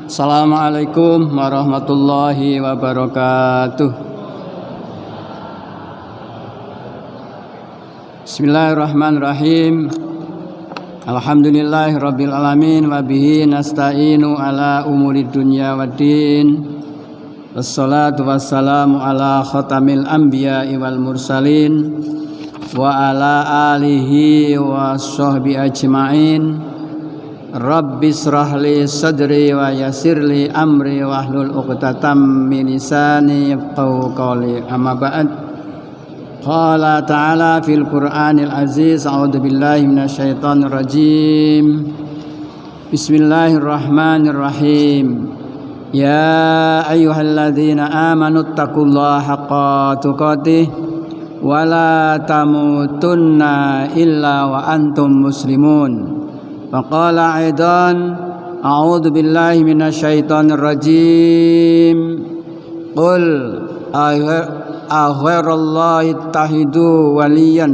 Assalamualaikum warahmatullahi wabarakatuh. Bismillahirrahmanirrahim. Alhamdulillahirabbil alamin wa bihi nasta'inu ala umuri dunya waddin. Wassalatu wassalamu ala khatamil anbiya'i wal mursalin wa ala alihi wa sahbihi ajma'in. Rabbi shrahli sadri wa yassirli amri wahlul 'uqdatam min lisani yafqahu qawli. Amma ba'd. Qala ta'ala fil Qur'anil aziz. A'udzu billahi minasyaitonir rajim. Bismillahirrahmanirrahim. Ya ayyuhalladzina amanu taqullaha haqqa tuqatih wa la tamutunna illa wa antum muslimun. Faqala aidan a'udzu billahi minasyaitonir rajim. Qul aghairallahi tahidu waliyan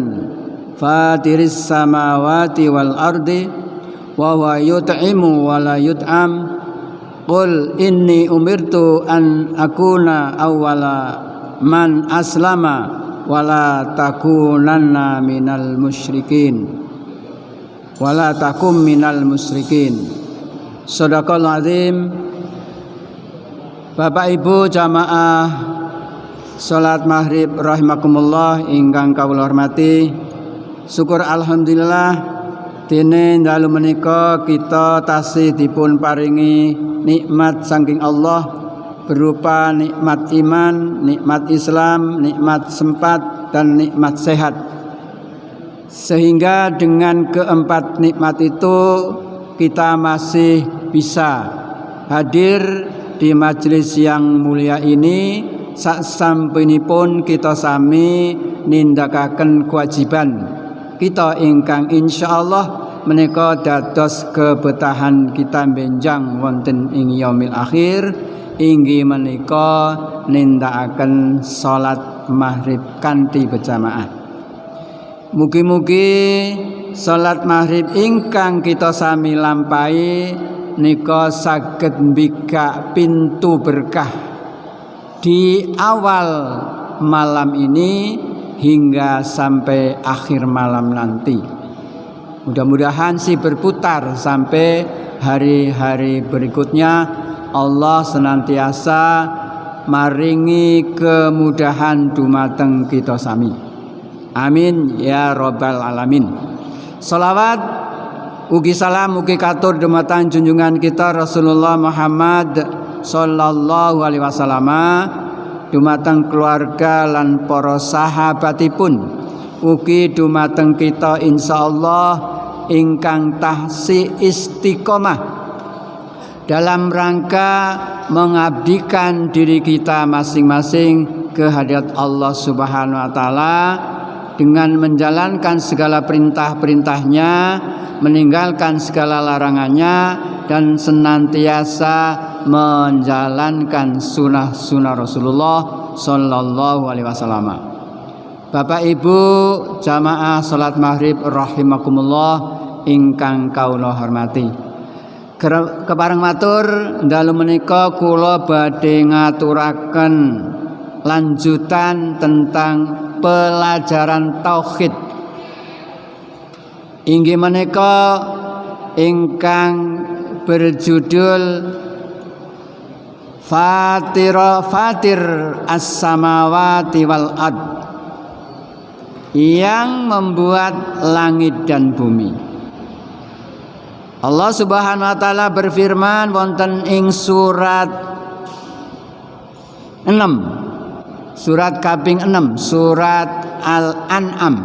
fatiris samawati wal ardi wa huwa yut'imu wa la yut'am. Qul inni umirtu an akuna awwala man aslama wa la takunanna minal musyrikin. Wala takum minal musyrikin. Shadaqallahul azim. Bapak Ibu jamaah salat maghrib rahimakumullah ingkang kawula hormati. Syukur alhamdulillah dene dalu menika kita tasih dipun paringi nikmat saking Allah berupa nikmat iman, nikmat Islam, nikmat sempat dan nikmat sehat. Sehingga dengan keempat nikmat itu kita masih bisa hadir di majelis yang mulia ini sasampunipun kita sami nindakaken kewajiban kita ingkang insyaallah menika dados kebetahan kita benjang wonten ing yaumil akhir inggih menika nindakaken salat maghrib kanthi berjamaah. Mugi-mugi salat maghrib ingkang kita sami lampahi nika saged mbikak pintu berkah di awal malam ini hingga sampai akhir malam nanti. Mudah-mudahan sih berputar sampai hari-hari berikutnya. Allah senantiasa maringi kemudahan dumateng kita sami. Amin ya rabbal alamin. Salawat ugi salam ugi katur dumateng junjungan kita Rasulullah Muhammad sallallahu alaihi wasallam, dumateng keluarga lan para sahabatipun, ugi dumateng kita insyaallah ingkang tahsi istiqomah dalam rangka mengabdikan diri kita masing-masing ke hadirat Allah Subhanahu wa taala dengan menjalankan segala perintah-perintahnya, meninggalkan segala larangannya, dan senantiasa menjalankan sunnah-sunnah Rasulullah Sallallahu Alaihi Wasallam. Bapak Ibu jamaah salat maghrib rahimakumullah ingkang kaula hormati. Kepareng matur dalu menika kula badhe ngaturaken lanjutan tentang pelajaran tauhid inggih menika ingkang berjudul Fatir as-samawati wal ard, yang membuat langit dan bumi. Allah Subhanahu wa taala berfirman wonten ing surat 6, surat kaping 6, surat Al-An'am,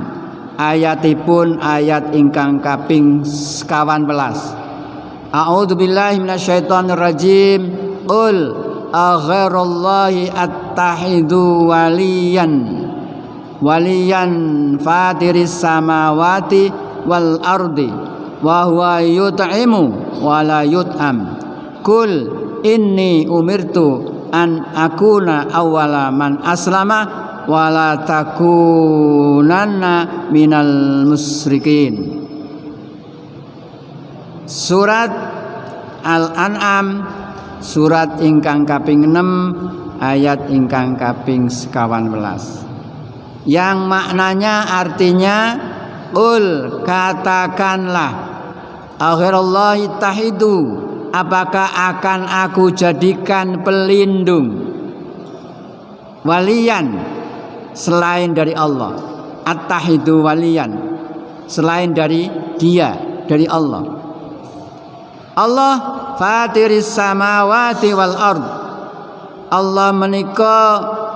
ayatipun ayat ingkang kaping 11. A'udzu billahi minasyaitonir rajim. Qul aghairallahi attahidu waliyan fatiris samawati wal ardi wa huwa yut'imu wa la yut'am. Qul inni umirtu an akuna awwala man aslama wa la takunanna minal musyrikin. Surat Al-An'am surat ingkang kaping 6 ayat ingkang kaping 11. Yang maknanya artinya qul, katakanlah, aghirallahi tahidu, apakah akan aku jadikan pelindung, waliyan, selain dari Allah. At-tahidu waliyan, selain dari Dia, dari Allah. Allah fatiris samawati wal ard, Allah menika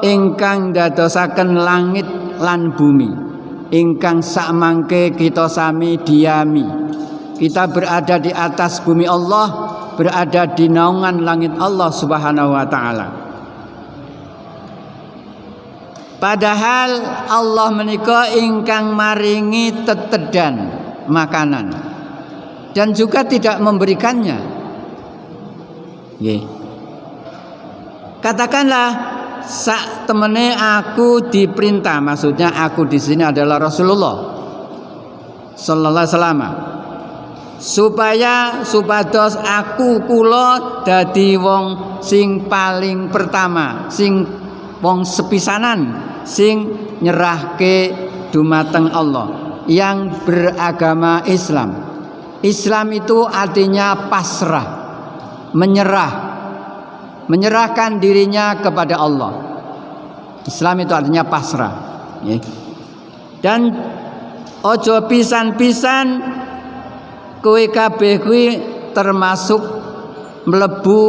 ingkang dadosaken langit lan bumi, ingkang sakmangke kita sami diami. Kita berada di atas bumi Allah, berada di naungan langit Allah Subhanahu wa taala. Padahal Allah menika ingkang maringi tetedan makanan dan juga tidak memberikannya. Nggih. Katakanlah sak temene aku diperintah, maksudnya aku di sini adalah Rasulullah sallallahu alaihi wasallam, supaya supados aku kula dadi wong sing paling pertama, sing wong sepisanan sing nyerahke dumateng Allah, yang beragama Islam. Islam itu artinya pasrah, menyerahkan dirinya kepada Allah. Islam itu artinya pasrah. Dan ojo pisan-pisan kowe kabeh kuwi termasuk mlebu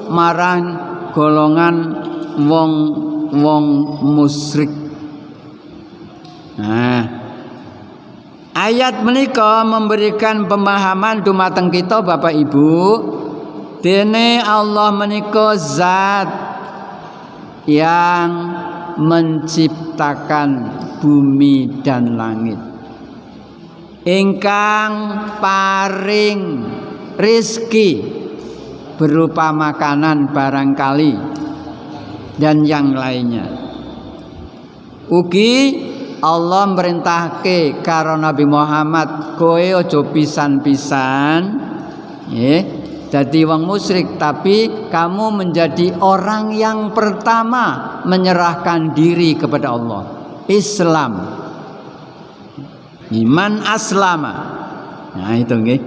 marang golongan wong musyrik. Nah, ayat menika memberikan pemahaman dumateng kita Bapak Ibu, dene Allah menika zat yang menciptakan bumi dan langit, ingkang paring rizki berupa makanan barangkali dan yang lainnya. Ugi Allah merintahke karo Nabi Muhammad, kowe aja pisan-pisan dadi wong musyrik, tapi kamu menjadi orang yang pertama menyerahkan diri kepada Allah. Islam, iman aslama. Nah itu nggih.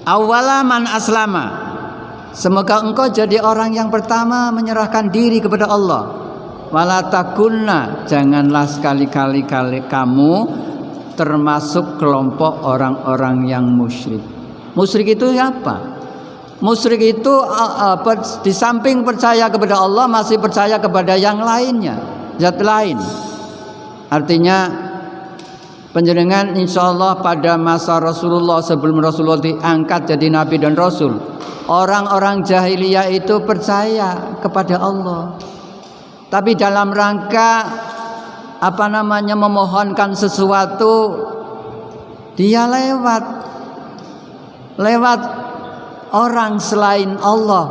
Awwala man aslama. Semoga engkau jadi orang yang pertama menyerahkan diri kepada Allah. Wala takunna, janganlah sekali-kali kamu termasuk kelompok orang-orang yang musyrik. Musyrik itu apa? Musyrik itu di samping percaya kepada Allah masih percaya kepada yang lainnya, zat lain. Artinya panjenengan insyaallah pada masa Rasulullah, sebelum Rasulullah diangkat jadi nabi dan rasul, orang-orang jahiliyah itu percaya kepada Allah, tapi dalam rangka memohonkan sesuatu, dia lewat orang selain Allah,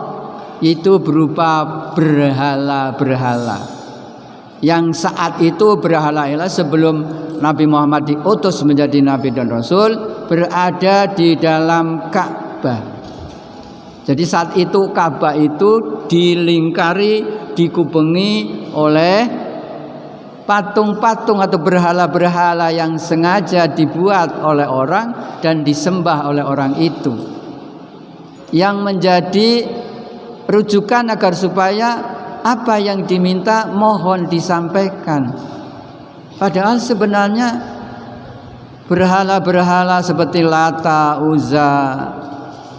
itu berupa berhala-berhala. Yang saat itu berhala sebelum Nabi Muhammad diutus menjadi nabi dan rasul berada di dalam Ka'bah. Jadi saat itu Ka'bah itu dilingkari, dikubengi oleh patung-patung atau berhala-berhala yang sengaja dibuat oleh orang dan disembah oleh orang itu, yang menjadi rujukan agar supaya apa yang diminta mohon disampaikan. Padahal sebenarnya berhala-berhala seperti Lata, Uzza,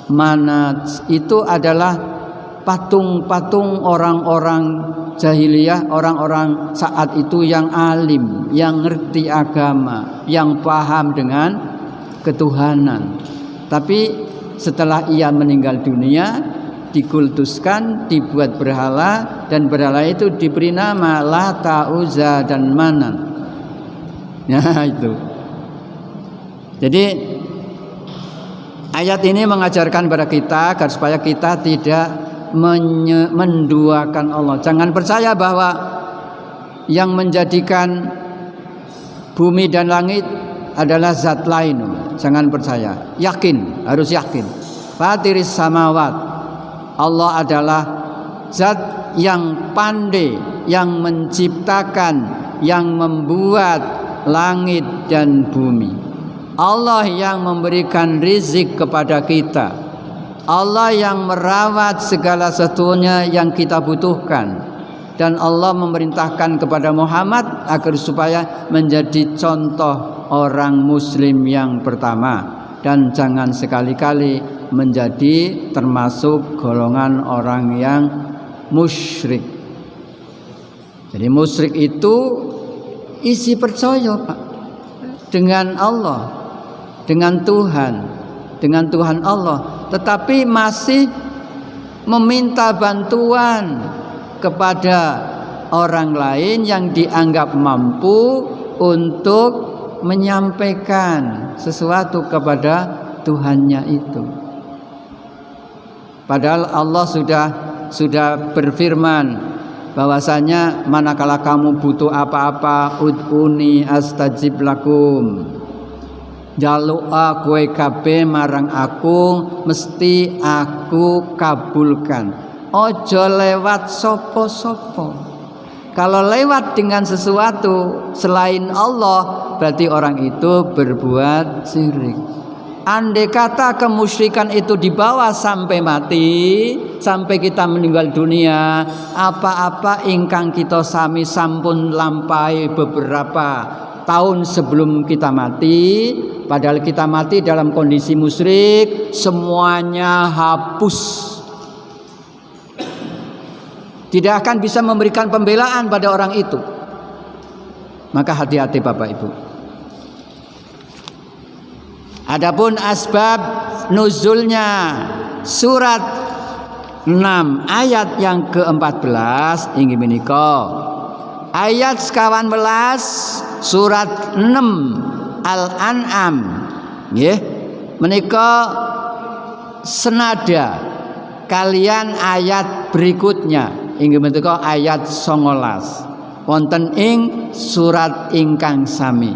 Manat itu adalah patung-patung orang-orang jahiliyah, orang-orang saat itu yang alim, yang ngerti agama, yang paham dengan ketuhanan. Tapi setelah ia meninggal dunia, dikultuskan, dibuat berhala, dan berhala itu diberi nama Lata, Uzza, dan Manat. Nah itu. Jadi ayat ini mengajarkan pada kita agar supaya kita tidak menduakan Allah. Jangan percaya bahwa yang menjadikan bumi dan langit adalah zat lain. Jangan percaya. Yakin, harus yakin. Fatiris samawat, Allah adalah zat yang pandai, yang menciptakan, yang membuat langit dan bumi. Allah yang memberikan rizki kepada kita. Allah yang merawat segala sesuatunya yang kita butuhkan. Dan Allah memerintahkan kepada Muhammad agar supaya menjadi contoh orang muslim yang pertama. Dan jangan sekali-kali menjadi termasuk golongan orang yang musyrik. Jadi musyrik itu isi percaya Pak dengan Allah, dengan Tuhan Allah, tetapi masih meminta bantuan kepada orang lain yang dianggap mampu untuk menyampaikan sesuatu kepada Tuhannya itu. Padahal Allah sudah berfirman bahwasanya manakala kamu butuh apa-apa, ud'uni astajib lakum. Jaluk kowe kabeh marang aku, mesti aku kabulkan. Ojo lewat sopo-sopo. Kalau lewat dengan sesuatu selain Allah, berarti orang itu berbuat syirik. Andai kata kemusyrikan itu dibawa sampai mati, sampai kita meninggal dunia, apa-apa ingkang kita sami sampun lampai beberapa tahun sebelum kita mati, padahal kita mati dalam kondisi musyrik, semuanya hapus. Tidak akan bisa memberikan pembelaan pada orang itu. Maka hati-hati Bapak Ibu. Adapun asbab nuzulnya surat 6 ayat yang ke-14 inggih menika ayat 11 surat 6 Al-An'am nggih menika senada kalian ayat berikutnya inggih menika ayat 19 wonten ing surat ingkang sami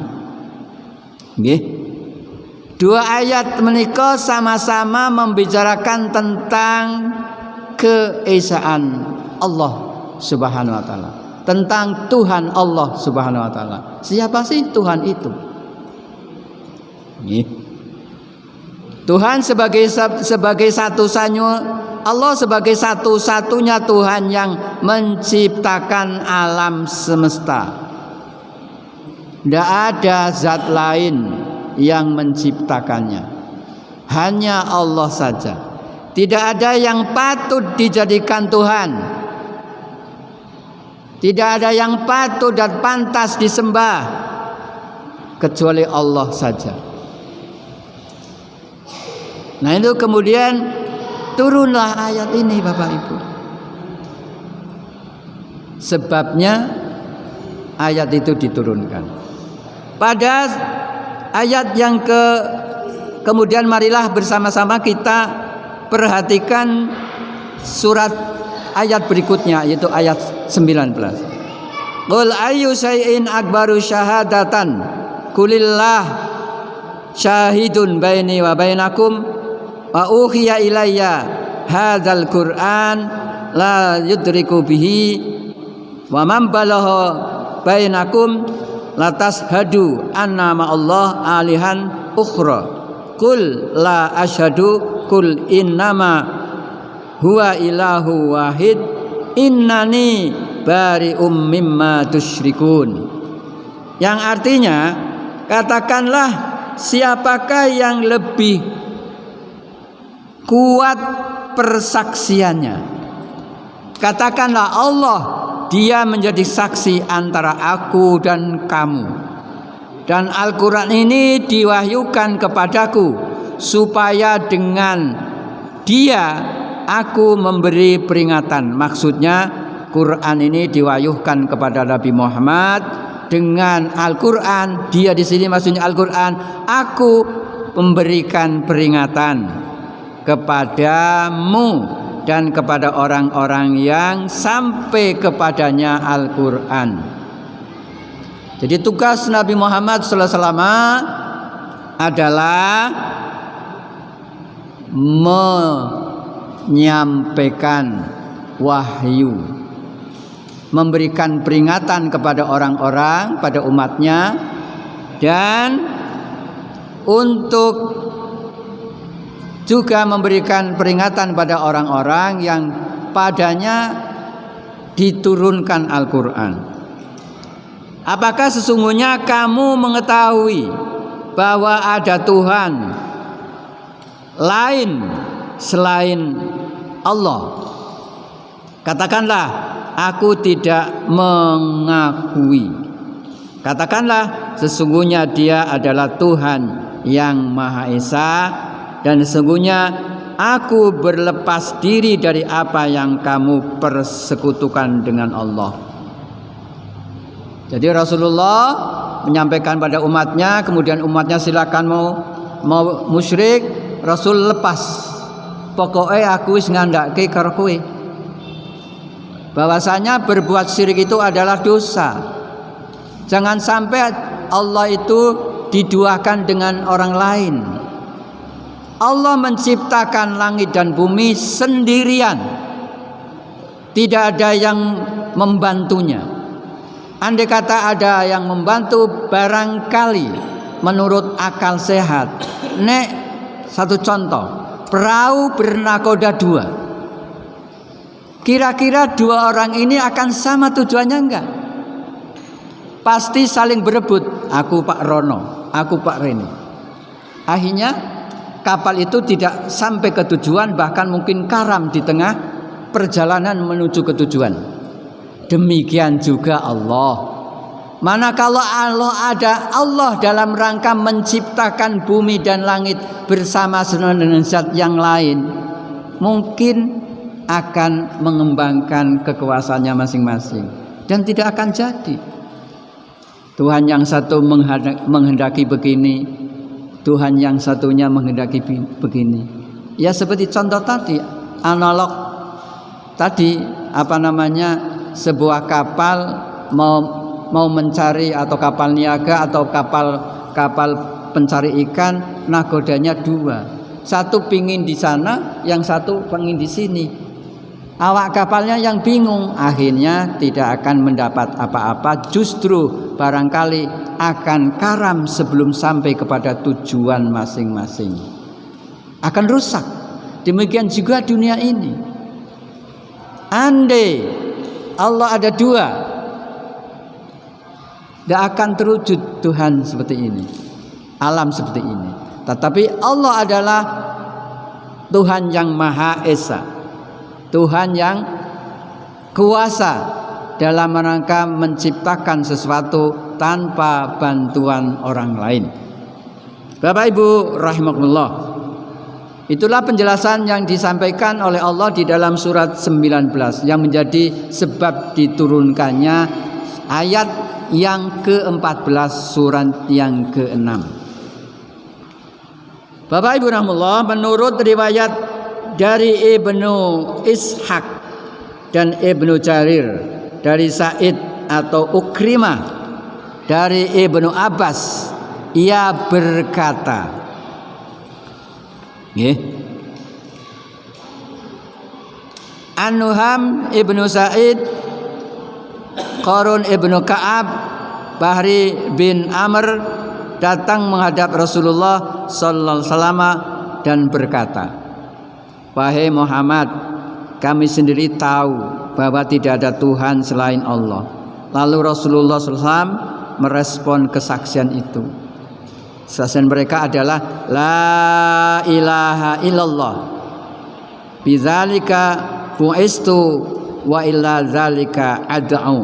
nggih. Dua ayat menika sama-sama membicarakan tentang keesaan Allah Subhanahu wa taala, tentang Tuhan Allah Subhanahu wa taala. Siapa sih Tuhan itu? Nggih. Tuhan sebagai satu-satunya, Allah sebagai satu-satunya Tuhan yang menciptakan alam semesta. Tidak ada zat lain yang menciptakannya, hanya Allah saja. Tidak ada yang patut dijadikan Tuhan, tidak ada yang patut dan pantas disembah kecuali Allah saja. Nah itu kemudian turunlah ayat ini Bapak Ibu. Sebabnya ayat itu diturunkan pada ayat yang kemudian marilah bersama-sama kita perhatikan surat ayat berikutnya yaitu ayat 19. Qul ayyu syai'in akbaru syahadatan kulillah syahidun baini wa bainakum wa uhiya ilayya hadzal qur'an la yudriku bihi wa man balagha bainakum latas hadu anna ma'allah alihan ukhra kul la ashadu kul innama huwa ilahu wahid innani bari'um mimma tusyrikun, yang artinya katakanlah siapakah yang lebih kuat persaksiannya. Katakanlah Allah, dia menjadi saksi antara aku dan kamu. Dan Al-Quran ini diwahyukan kepadaku supaya dengan dia aku memberi peringatan. Maksudnya Quran ini diwahyukan kepada Nabi Muhammad dengan Al-Quran. Dia di sini maksudnya Al-Quran. Aku memberikan peringatan kepadamu dan kepada orang-orang yang sampai kepadanya Al-Quran. Jadi tugas Nabi Muhammad SAW adalah menyampaikan wahyu, memberikan peringatan kepada orang-orang, pada umatnya, dan untuk juga memberikan peringatan pada orang-orang yang padanya diturunkan Al-Quran. Apakah sesungguhnya kamu mengetahui bahwa ada Tuhan lain selain Allah? Katakanlah, aku tidak mengakui. Katakanlah, sesungguhnya Dia adalah Tuhan yang Maha Esa, dan sesungguhnya aku berlepas diri dari apa yang kamu persekutukan dengan Allah. Jadi Rasulullah menyampaikan pada umatnya, kemudian umatnya silakan mau musyrik, Rasul lepas. Pokoknya aku wis ngandake karo kowe. Bahwasanya berbuat syirik itu adalah dosa. Jangan sampai Allah itu diduakan dengan orang lain. Allah menciptakan langit dan bumi sendirian. Tidak ada yang membantunya. Andai kata ada yang membantu, barangkali menurut akal sehat. Nek, satu contoh, perahu bernakoda 2. Kira-kira 2 orang ini akan sama tujuannya enggak? Pasti saling berebut. Aku Pak Rono, aku Pak Reni. Akhirnya kapal itu tidak sampai ke tujuan, bahkan mungkin karam di tengah perjalanan menuju ke tujuan. Demikian juga Allah. Manakala Allah dalam rangka menciptakan bumi dan langit bersama dengan zat yang lain, mungkin akan mengembangkan kekuasaannya masing-masing dan tidak akan jadi. Tuhan yang satu menghendaki begini, Tuhan yang satunya menghendaki begini. Ya seperti contoh tadi, analog tadi, sebuah kapal mau mencari, atau kapal niaga atau kapal pencari ikan, nakodanya 2. Satu pingin di sana, yang satu pingin di sini. Awak kapalnya yang bingung, akhirnya tidak akan mendapat apa-apa, justru barangkali akan karam sebelum sampai kepada tujuan masing-masing. Akan rusak. Demikian juga dunia ini. Andai Allah ada 2, tidak akan terwujud Tuhan seperti ini, alam seperti ini. Tetapi Allah adalah Tuhan yang Maha Esa, Tuhan yang kuasa dalam rangka menciptakan sesuatu tanpa bantuan orang lain. Bapak Ibu rahimakumullah, itulah penjelasan yang disampaikan oleh Allah di dalam surat 19 yang menjadi sebab diturunkannya ayat yang ke-14 surat yang ke-6. Bapak Ibu rahimakumullah, menurut riwayat dari Ibnu Ishaq dan Ibnu Jarir, dari Sa'id atau Ukrimah, dari Ibnu Abbas, ia berkata, An-Nuham Ibnu Sa'id, Qarun Ibnu Ka'ab, Bahri bin Amr datang menghadap Rasulullah sallallahu alaihi wasallam dan berkata, wahai Muhammad, kami sendiri tahu bahwa tidak ada Tuhan selain Allah. Lalu Rasulullah SAW merespon kesaksian itu. Kesaksian mereka adalah La ilaha illallah, bidzalika bu'istu wa illa dzalika ad'u.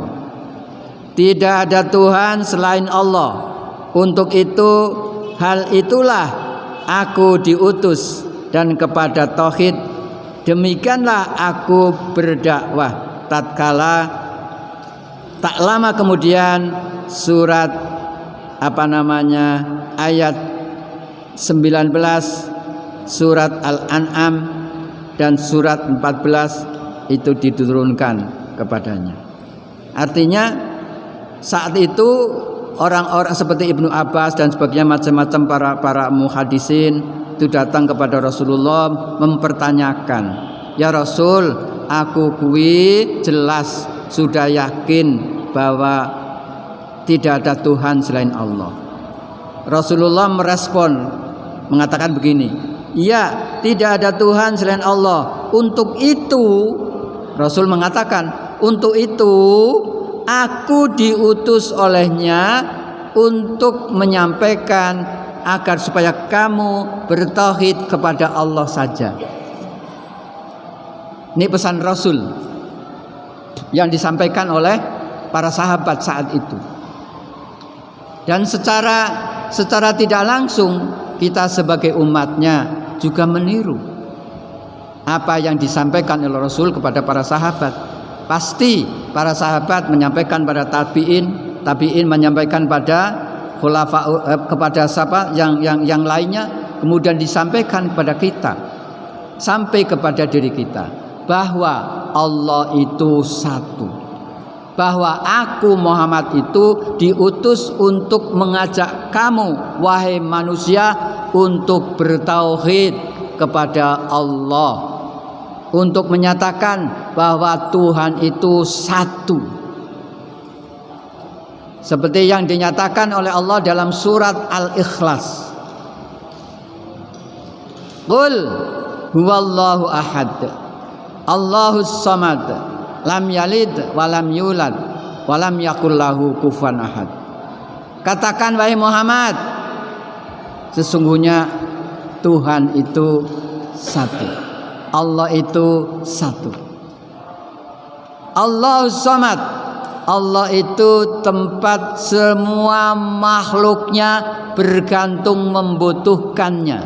Tidak ada Tuhan selain Allah, untuk itu hal itulah aku diutus, dan kepada tauhid demikianlah aku berdakwah. Tatkala tak lama kemudian surat ayat 19 surat Al-An'am dan surat 14 itu diturunkan kepadanya. Artinya saat itu orang-orang seperti Ibnu Abbas dan sebagainya, macam-macam para muhadisin itu datang kepada Rasulullah mempertanyakan, Ya Rasul, aku kuwi jelas sudah yakin bahwa tidak ada Tuhan selain Allah. Rasulullah merespon mengatakan begini, "Ya, tidak ada Tuhan selain Allah. Untuk itu," Rasul mengatakan, "untuk itu aku diutus olehnya untuk menyampaikan agar supaya kamu bertauhid kepada Allah saja." Ini pesan Rasul yang disampaikan oleh para sahabat saat itu. Dan secara tidak langsung kita sebagai umatnya juga meniru apa yang disampaikan oleh Rasul kepada para sahabat. Pasti para sahabat menyampaikan pada tabi'in menyampaikan pada khulafa, kepada siapa yang lainnya, kemudian disampaikan kepada kita, sampai kepada diri kita, bahwa Allah itu satu, bahwa aku Muhammad itu diutus untuk mengajak kamu wahai manusia untuk bertauhid kepada Allah, untuk menyatakan bahwa Tuhan itu satu, seperti yang dinyatakan oleh Allah dalam surat Al-Ikhlas. Qul huwallahu ahad, Allahus samad, lam yalid walam yulad walam yakul lahu kufuwan ahad. Katakan wahai Muhammad, sesungguhnya Tuhan itu satu, Allah itu satu. Allahus samad, Allah itu tempat semua makhluknya bergantung membutuhkannya.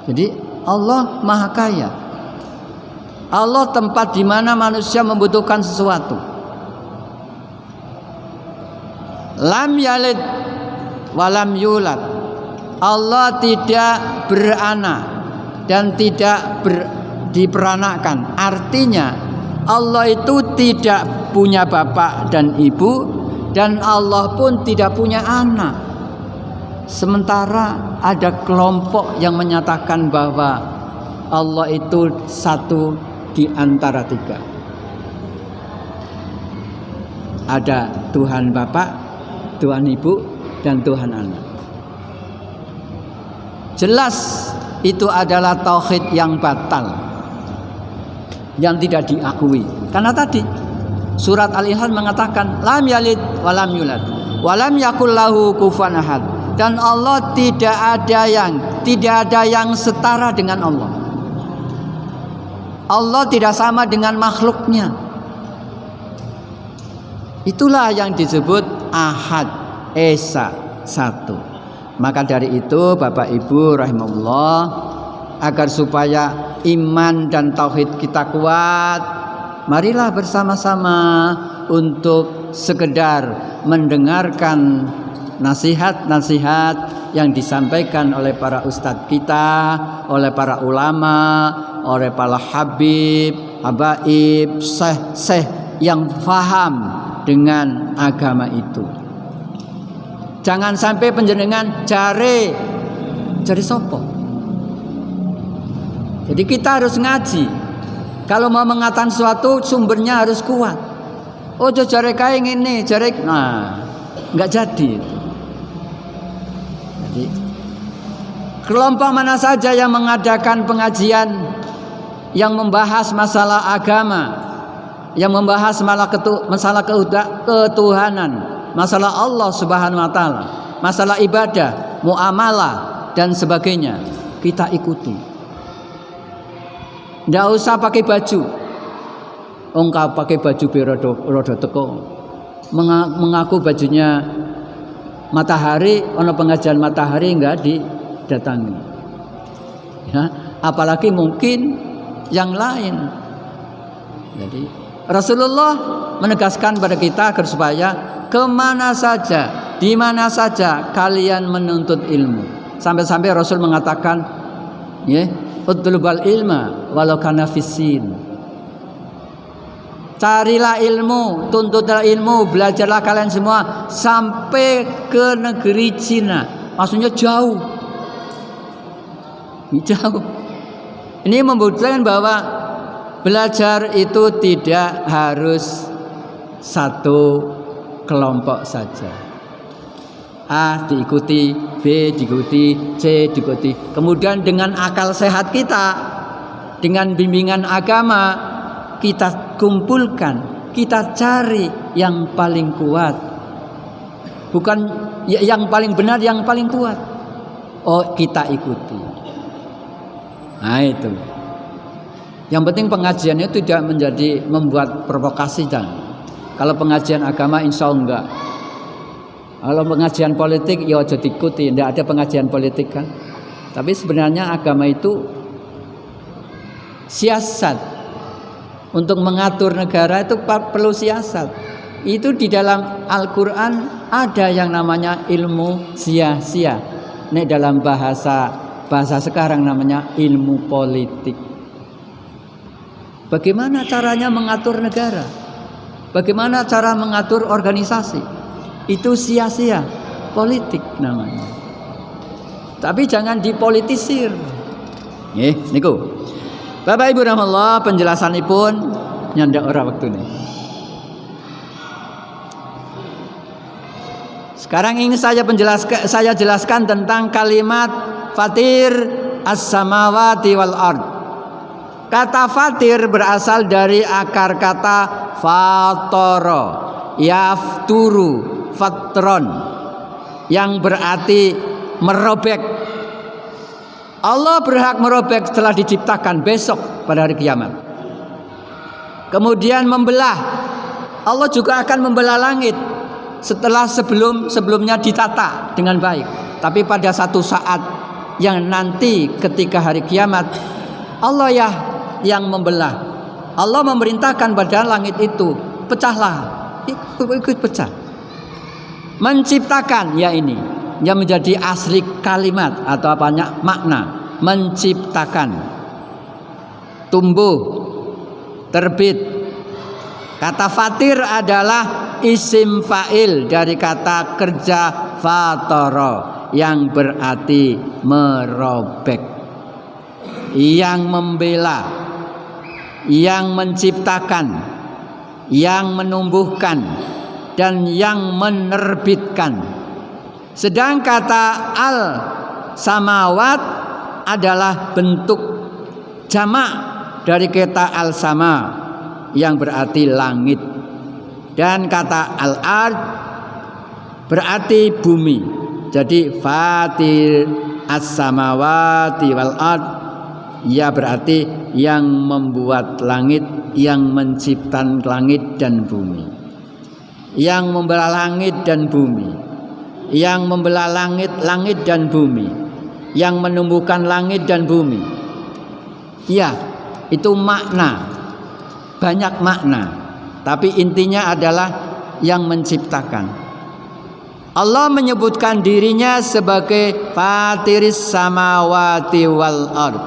Jadi Allah Maha Kaya. Allah tempat di mana manusia membutuhkan sesuatu. Lam yalid walam yulad, Allah tidak beranak dan tidak diperanakkan. Artinya Allah itu tidak punya bapak dan ibu, dan Allah pun tidak punya anak. Sementara ada kelompok yang menyatakan bahwa Allah itu satu di antara tiga. Ada Tuhan Bapa, Tuhan Ibu, dan Tuhan Anak. Jelas itu adalah tauhid yang batal, yang tidak diakui. Karena tadi surat Al-Insan mengatakan lam yalid walam yulad walam yakul lahu kufuwan ahad, dan Allah tidak ada yang setara dengan Allah. Allah tidak sama dengan makhluknya. Itulah yang disebut ahad, esa, satu. Maka dari itu Bapak Ibu rahimahullah, agar supaya iman dan tauhid kita kuat, marilah bersama-sama untuk sekedar mendengarkan nasihat-nasihat yang disampaikan oleh para ustadz kita, oleh para ulama, oleh para habib, habaib, syekh yang faham dengan agama itu. Jangan sampai panjenengan cari sopo. Jadi kita harus ngaji. Kalau mau mengatakan sesuatu, sumbernya harus kuat. Oh, jare kae ngene, jare enggak jadi. Jadi kelompok mana saja yang mengadakan pengajian yang membahas masalah agama, yang membahas masalah ketuhanan, masalah Allah Subhanahu wa taala, masalah ibadah, muamalah dan sebagainya, kita ikuti. Ndak usah pakai baju. Engkau pakai baju rodo teko. Mengaku bajunya matahari, ono pengajian matahari enggak didatangi. Ya, apalagi mungkin yang lain. Jadi Rasulullah menegaskan pada kita agar supaya kemana saja, di mana saja kalian menuntut ilmu. Sampai-sampai Rasul mengatakan, ya, utlubal ilma walau kana fisin. Carilah ilmu, tuntutlah ilmu, belajarlah kalian semua sampai ke negeri Cina. Maksudnya jauh. Ini membuktikan bahwa Belajar itu tidak harus satu kelompok saja. A diikuti, B diikuti, C diikuti. Kemudian dengan akal sehat kita, dengan bimbingan agama, kita kumpulkan, kita cari yang paling kuat. Bukan yang paling benar, yang paling kuat. Oh, kita ikuti. Nah itu. Yang penting pengajiannya tidak menjadi membuat provokasi dan. Kalau pengajian agama insya Allah enggak. Kalau pengajian politik ya aja diikuti, tidak ada pengajian politik kan. Tapi sebenarnya agama itu siasat. Untuk mengatur negara itu perlu siasat. Itu di dalam Al-Quran ada yang namanya ilmu sia-sia. Ini dalam bahasa sekarang namanya ilmu politik. Bagaimana caranya mengatur negara? Bagaimana cara mengatur organisasi? Itu sia-sia, politik namanya. Tapi jangan dipolitisir. Niku. Bapak Ibu rahmatullah, penjelasanipun nyandak ora waktu ini. Sekarang ini saya jelaskan tentang kalimat fatir as-samawati wal ard. Kata fatir berasal dari akar kata fatoro, yafturu, fatron, yang berarti merobek. Allah berhak merobek setelah diciptakan besok pada hari kiamat. Kemudian membelah. Allah juga akan membelah langit setelah sebelumnya ditata dengan baik. Tapi pada satu saat yang nanti ketika hari kiamat, Allah yang membelah. Allah memerintahkan pada langit itu, pecahlah. Ikut pecah. Menciptakan ini yang menjadi asli kalimat atau apanya makna. Menciptakan. Tumbuh, terbit. Kata fatir adalah isim fa'il dari kata kerja fatoro yang berarti merobek, yang membela, yang menciptakan, yang menumbuhkan, dan yang menerbitkan. Sedang kata al samawat adalah bentuk jamak dari kata al sama yang berarti langit, dan kata al ard berarti bumi. Jadi fatir as-samawati wal ard ya berarti yang membuat langit, yang menciptakan langit dan bumi, yang membelah langit dan bumi, yang membelah langit dan bumi, yang menumbuhkan langit dan bumi. Ya, itu makna, banyak makna, tapi intinya adalah yang menciptakan. Allah menyebutkan dirinya sebagai fatiris samawati wal ard,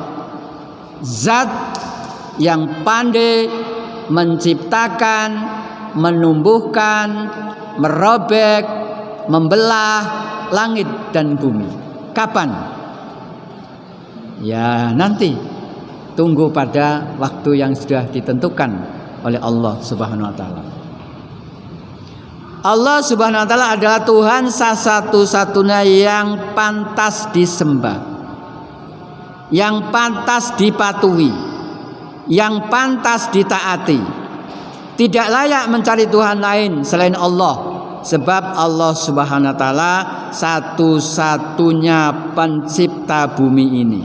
zat yang pandai menciptakan, menumbuhkan, merobek, membelah langit dan bumi. Kapan? Ya nanti, tunggu pada waktu yang sudah ditentukan oleh Allah Subhanahu wa taala. Allah Subhanahu wa taala adalah Tuhan satu-satunya yang pantas disembah, yang pantas dipatuhi, yang pantas ditaati. Tidak layak mencari Tuhan lain selain Allah, sebab Allah Subhanahu wa taala satu-satunya pencipta bumi ini.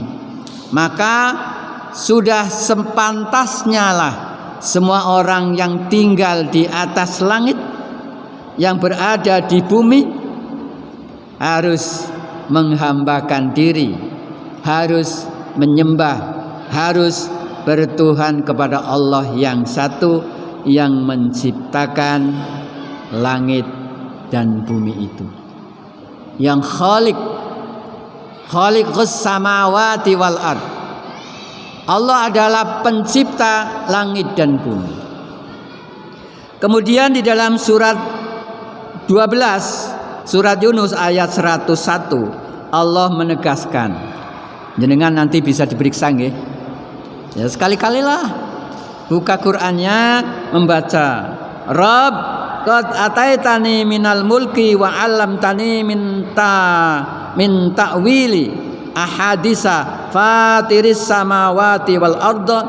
Maka sudah sepantasnya lah semua orang yang tinggal di atas langit, yang berada di bumi, harus menghambakan diri, harus menyembah, harus bertuhan kepada Allah yang satu, yang menciptakan langit dan bumi itu, yang khaliqus samawati wal ard. Allah adalah pencipta langit dan bumi. Kemudian di dalam surat 12 surat Yunus ayat 101 Allah menegaskan, jenengan nanti bisa diperiksa nggih. Ya sekali-kalilah buka Qur'annya, membaca. Rabb qad ataitani minal mulki wa 'allamtani min ta'wili ahadisa fatiris samawati wal arda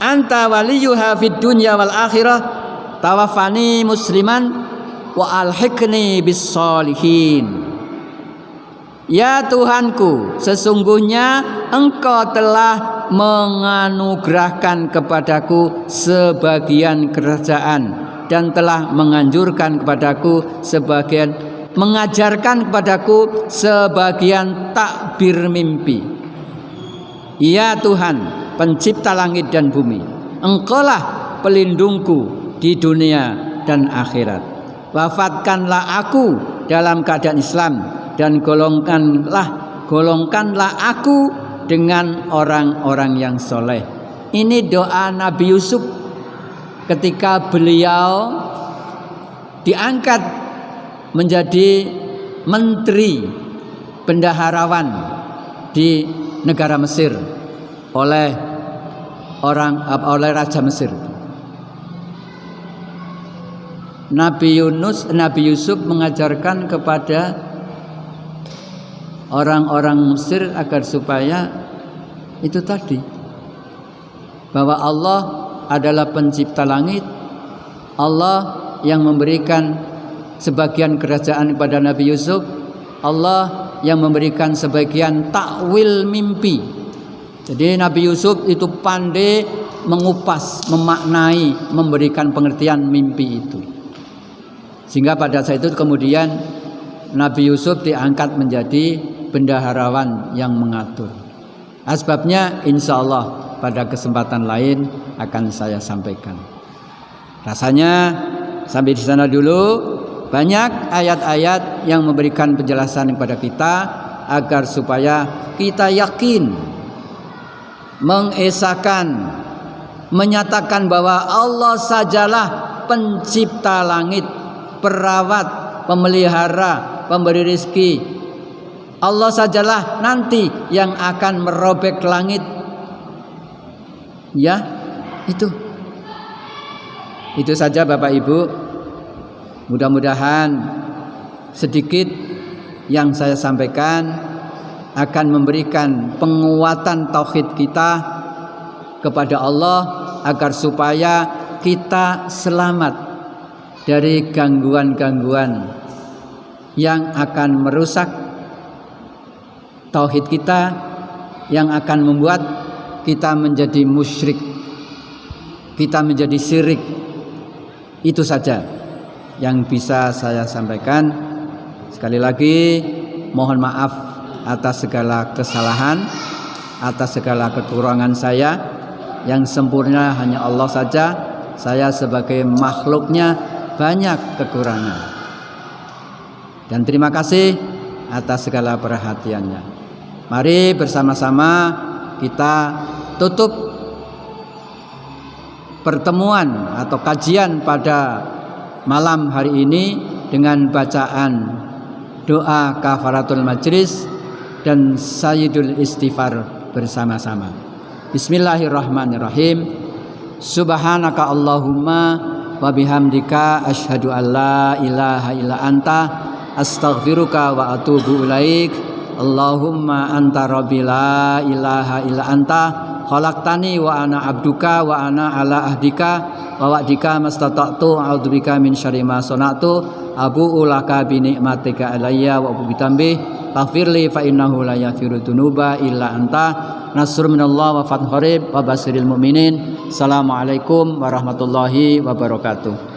anta waliyuha fid dunya wal akhirah tawaffani musliman wa alhiqni bis sholihin. Ya Tuhanku, sesungguhnya Engkau telah menganugerahkan kepadaku sebagian kerajaan dan telah menganjurkan kepadaku sebagian, mengajarkan kepadaku sebagian takbir mimpi. Ya Tuhan, pencipta langit dan bumi, Engkaulah pelindungku di dunia dan akhirat. Wafatkanlah aku dalam keadaan Islam dan golongkanlah aku dengan orang-orang yang soleh. Ini doa Nabi Yusuf ketika beliau diangkat menjadi menteri bendaharawan di negara Mesir oleh Raja Mesir. Nabi Yusuf mengajarkan kepada orang-orang Mesir agar supaya itu tadi, bahwa Allah adalah pencipta langit, Allah yang memberikan sebagian kerajaan kepada Nabi Yusuf, Allah yang memberikan sebagian takwil mimpi. Jadi Nabi Yusuf itu pandai mengupas, memaknai, memberikan pengertian mimpi itu. Sehingga pada saat itu kemudian Nabi Yusuf diangkat menjadi bendaharawan yang mengatur. Asbabnya insya Allah pada kesempatan lain akan saya sampaikan. Rasanya sampai di sana dulu. Banyak ayat-ayat yang memberikan penjelasan kepada kita agar supaya kita yakin, mengesahkan, menyatakan bahwa Allah sajalah pencipta langit, perawat, pemelihara, pemberi rezeki. Allah sajalah nanti yang akan merobek langit. Ya, itu saja Bapak Ibu. Mudah-mudahan sedikit yang saya sampaikan akan memberikan penguatan tauhid kita kepada Allah agar supaya kita selamat dari gangguan-gangguan yang akan merusak tauhid kita, yang akan membuat kita menjadi musyrik, kita menjadi syirik. Itu saja yang bisa saya sampaikan. Sekali lagi mohon maaf atas segala kesalahan, atas segala kekurangan saya. Yang sempurna hanya Allah saja. Saya sebagai makhluknya banyak kekurangan. Dan terima kasih atas segala perhatiannya. Mari bersama-sama kita tutup pertemuan atau kajian pada malam hari ini dengan bacaan doa kafaratul majlis dan sayyidul istighfar bersama-sama. Bismillahirrahmanirrahim. Subhanaka Allahumma wa bihamdika asyhadu an la ilaha illa anta astaghfiruka wa atubu ilaik. Allahumma anta rabbi la ilaha illa anta khalaqtani wa ana abduka wa ana ala ahdika wa wa'dika mastata'tu a'udzubika min syarri ma sana'tu abu'u laka bi ni'matika alayya wa bi tambih faghfirli fa innahu la yaghfiru dzunuba illa anta nasrun minallah wa fathun qarib wa basiril mu'minin. Assalamualaikum warahmatullahi wabarakatuh.